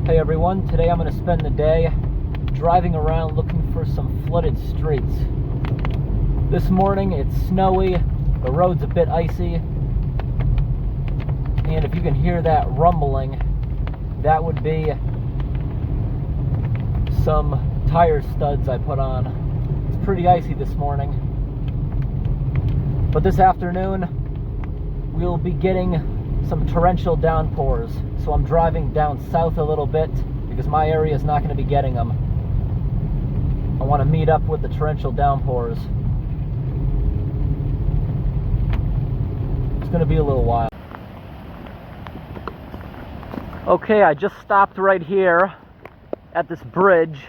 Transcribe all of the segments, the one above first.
Hey everyone, today I'm going to spend the day driving around looking for some flooded streets. This morning it's snowy, the road's a bit icy, and if you can hear that rumbling, that would be some tire studs I put on. It's pretty icy this morning. But this afternoon we'll be getting some torrential downpours, so I'm driving down south a little bit because my area is not going to be getting them. I want to meet up with the torrential downpours. It's going to be a little while. Okay, I just stopped right here at this bridge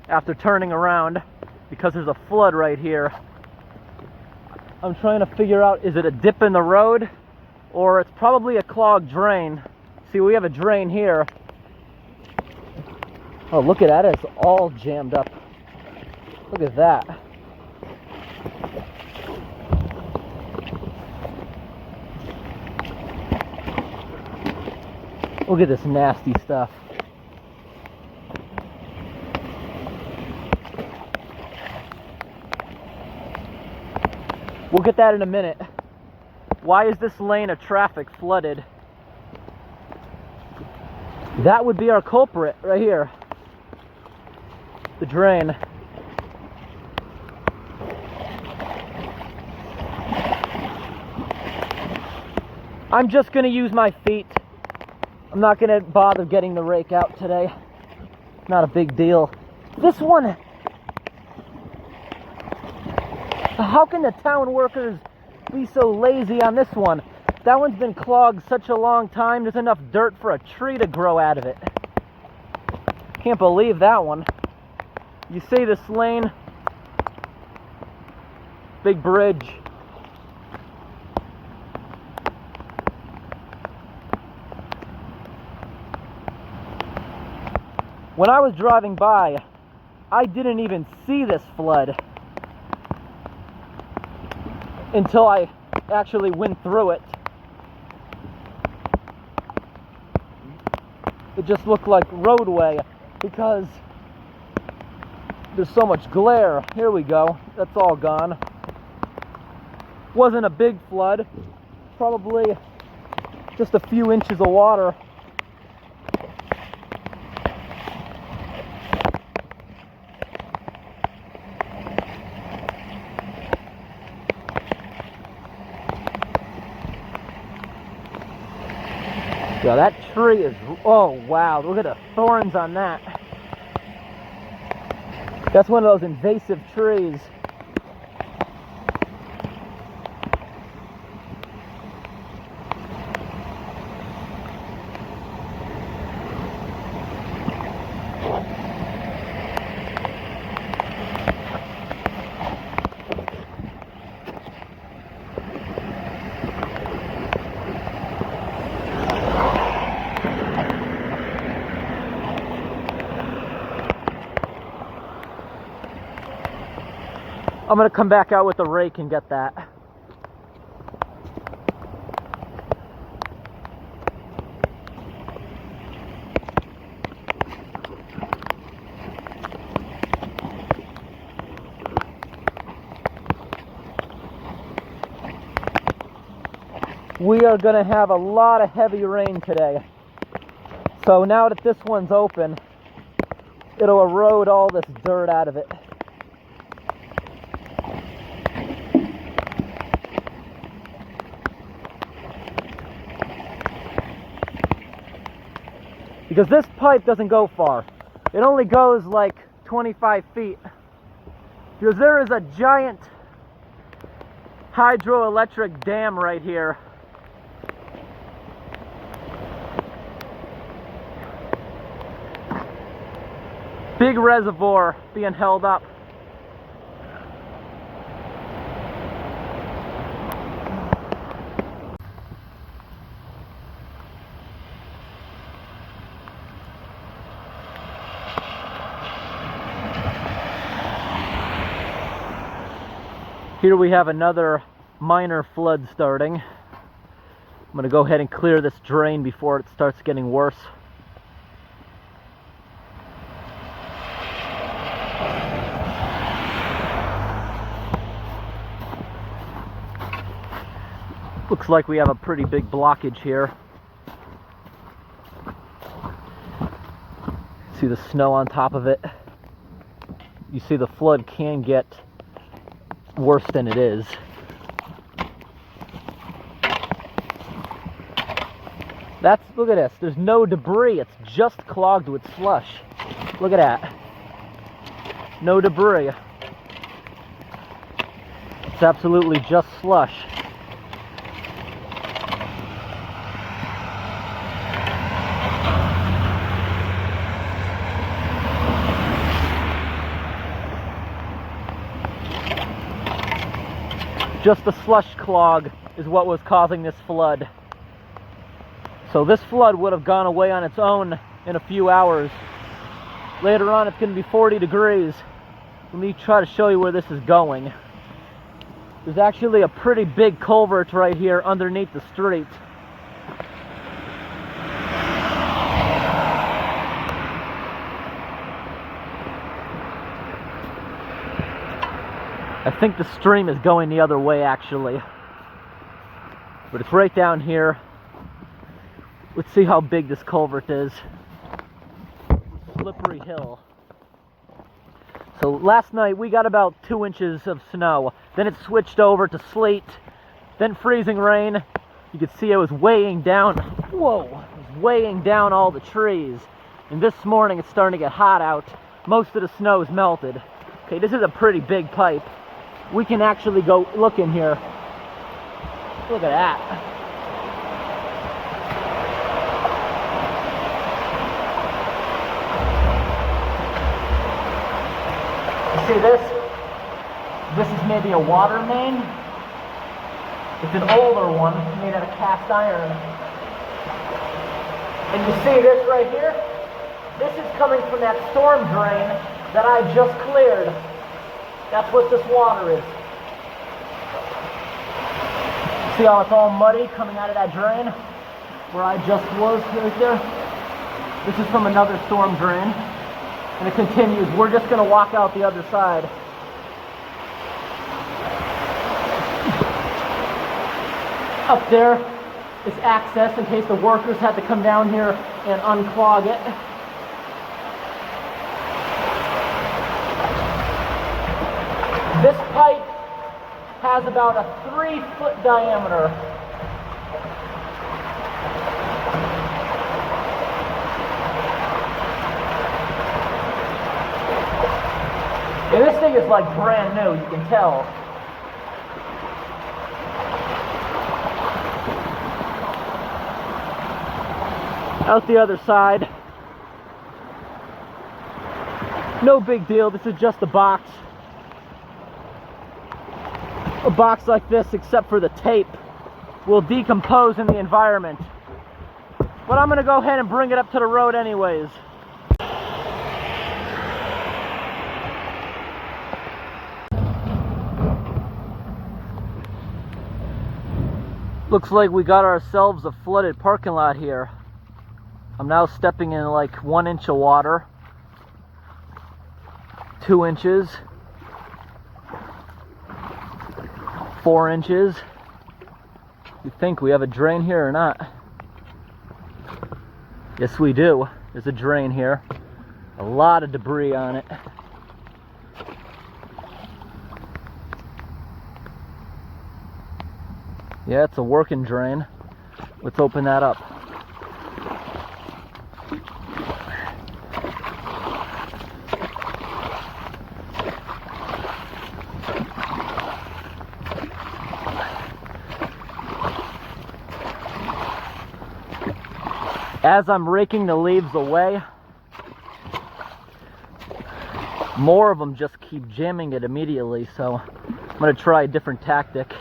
after turning around because there's a flood right here. I'm trying to figure out, is it a dip in the road? Or it's probably a clogged drain. See, we have a drain here. Oh, look at that, it's all jammed up. Look at that. Look at this nasty stuff. We'll get that in a minute. Why is this lane of traffic flooded? That would be our culprit right here. The drain. I'm just going to use my feet. I'm not going to bother getting the rake out today. Not a big deal. This one. How can the town workers be so lazy on this one? That one's been clogged such a long time, there's enough dirt for a tree to grow out of it. Can't believe that one. You see this lane? Big bridge. When I was driving by, I didn't even see this flood until I actually went through it. It just looked like roadway because there's so much glare. Here we go. That's all gone. Wasn't a big flood. Probably just a few inches of water. Yeah, that tree is, oh wow, look at the thorns on that. That's one of those invasive trees. I'm going to come back out with the rake and get that. We are going to have a lot of heavy rain today. So now that this one's open, it'll erode all this dirt out of it. Because this pipe doesn't go far. It only goes like 25 feet. Because there is a giant hydroelectric dam right here. Big reservoir being held up. Here we have another minor flood starting. I'm going to go ahead and clear this drain before it starts getting worse. Looks like we have a pretty big blockage here. See the snow on top of it. You see the flood can get worse than it is. Look at this, there's no debris, it's just clogged with slush. Look at that. No debris. It's absolutely just slush. Just the slush clog is what was causing this flood. So this flood would have gone away on its own in a few hours. Later on it's going to be 40 degrees. Let me try to show you where this is going. There's actually a pretty big culvert right here underneath the street. I think the stream is going the other way actually. But it's right down here. Let's see how big this culvert is. Slippery hill. So last night we got about 2 inches of snow. Then it switched over to sleet. Then freezing rain. You could see it was weighing down. Whoa! It was weighing down all the trees. And this morning it's starting to get hot out. Most of the snow is melted. Okay, this is a pretty big pipe. We can actually go look in here. Look at that. See this? This is maybe a water main. It's an older one made out of cast iron. And you see this right here? This is coming from that storm drain that I just cleared. That's what this water is. See how it's all muddy coming out of that drain? Where I just was right there? This is from another storm drain. And it continues. We're just going to walk out the other side. Up there is access in case the workers had to come down here and unclog it. This pipe has about a 3-foot diameter. And this thing is like brand new, you can tell. Out the other side. No big deal, this is just a box. A box like this, except for the tape, will decompose in the environment. But I'm going to go ahead and bring it up to the road anyways. Looks like we got ourselves a flooded parking lot here. I'm now stepping in like 1 inch of water, 2 inches, 4 inches. You think we have a drain here or not? Yes, we do. There's a drain here. A lot of debris on it. Yeah, it's a working drain. Let's open that up. As I'm raking the leaves away, more of them just keep jamming it immediately, so I'm going to try a different tactic.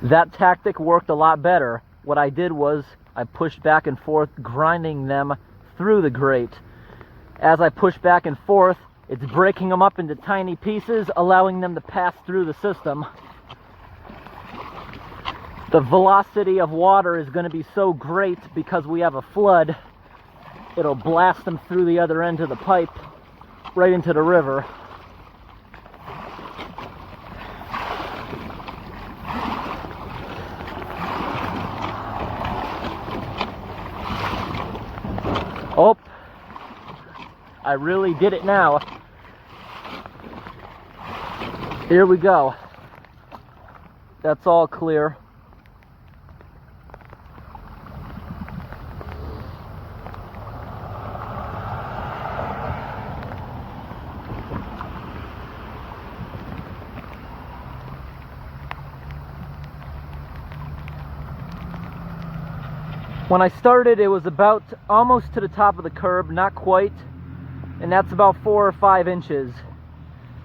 That tactic worked a lot better. What I did was I pushed back and forth, grinding them through the grate. As I push back and forth, it's breaking them up into tiny pieces, allowing them to pass through the system. The velocity of water is going to be so great because we have a flood. it'll blast them through the other end of the pipe right into the river. Oh, I really did it now. Here we go. That's all clear. When I started, it was about almost to the top of the curb, not quite, and that's about 4 or 5 inches.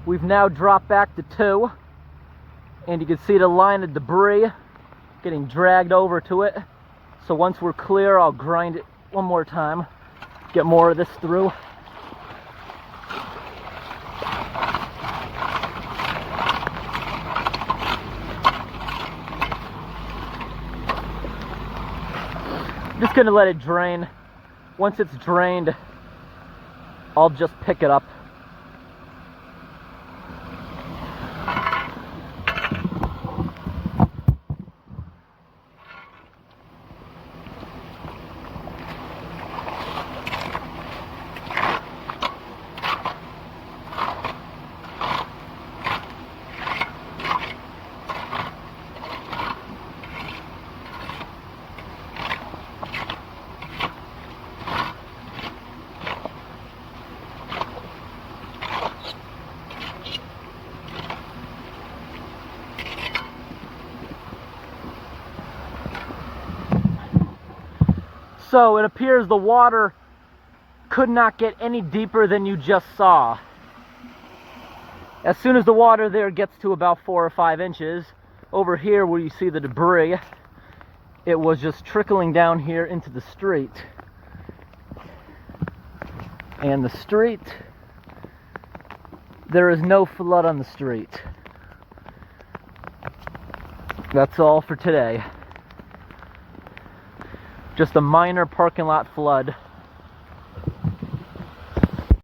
We've now dropped back to 2, and you can see the line of debris getting dragged over to it. So once we're clear, I'll grind it one more time, get more of this through. Just gonna let it drain. Once it's drained, I'll just pick it up. So it appears the water could not get any deeper than you just saw. As soon as the water there gets to about 4 or 5 inches, over here where you see the debris, it was just trickling down here into the street. And the street, there is no flood on the street. That's all for today. Just a minor parking lot flood.